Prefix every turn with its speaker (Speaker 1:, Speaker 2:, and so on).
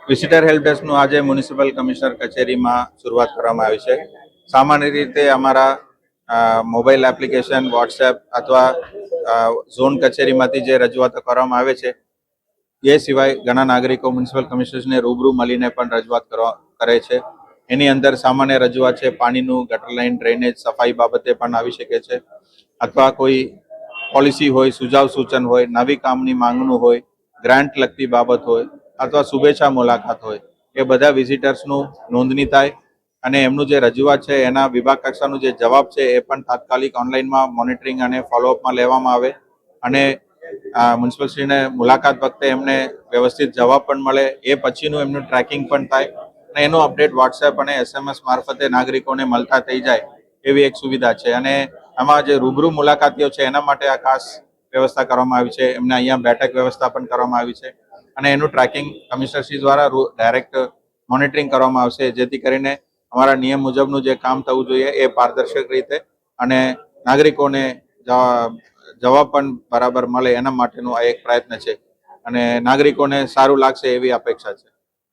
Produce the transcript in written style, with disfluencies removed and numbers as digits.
Speaker 1: Visitor help ડેસ્કનું આજે municipal commissioner કચેરીમાં શરૂઆત કરવામાં આવી છે. સામાન્ય રીતે અમારા મોબાઈલ એપ્લિકેશન, વોટ્સએપ અથવા ઝોન કચેરીમાંથી જે રજૂઆતો કરવામાં આવે છે એ સિવાય ઘણા નાગરિકો મ્યુનિસિપલ કમિશનર્સને રૂબરૂ મળીને પણ રજૂઆત કરે છે. એની અંદર સામાન્ય રજૂઆત છે પાણીનું, ગટર લાઇન, ડ્રેનેજ, સફાઈ બાબતે પણ આવી શકે છે, અથવા કોઈ પોલિસી હોય, સુઝાવ સૂચન હોય, નવી કામની માંગનું હોય, ગ્રાન્ટ લગતી બાબત હોય અથવા શુભેચ્છા મુલાકાત હોય, એ બધા વિઝિટર્સનું નોંધણી થાય અને એમનું જે રજૂઆત છે એના વિભાગ કક્ષાનું જે જવાબ છે એ પણ તાત્કાલિક ઓનલાઈનમાં મોનિટરિંગ અને ફોલોઅપમાં લેવામાં આવે અને મ્યુનિસિપલશ્રીને મુલાકાત વખતે એમને વ્યવસ્થિત જવાબ પણ મળે. એ પછીનું એમનું ટ્રેકિંગ પણ થાય અને એનો અપડેટ વોટ્સએપ અને SMS મારફતે નાગરિકોને મળતા થઈ જાય એવી એક સુવિધા છે. અને આમાં જે રૂબરૂ મુલાકાતીઓ છે એના માટે આ ખાસ વ્યવસ્થા કરવામાં આવી છે. એમને અહીંયા બેઠક વ્યવસ્થા પણ કરવામાં આવી છે અને એનું ટ્રેકિંગ કમિશનરશ્રી દ્વારા ડાયરેક્ટ મોનિટરિંગ કરવામાં આવશે, જેથી કરીને અમારા નિયમ મુજબનું જે કામ થવું જોઈએ એ પારદર્શક રીતે અને નાગરિકોને જવાબ પણ બરાબર મળે એના માટેનું આ એક પ્રયત્ન છે અને નાગરિકોને સારું લાગશે એવી અપેક્ષા છે.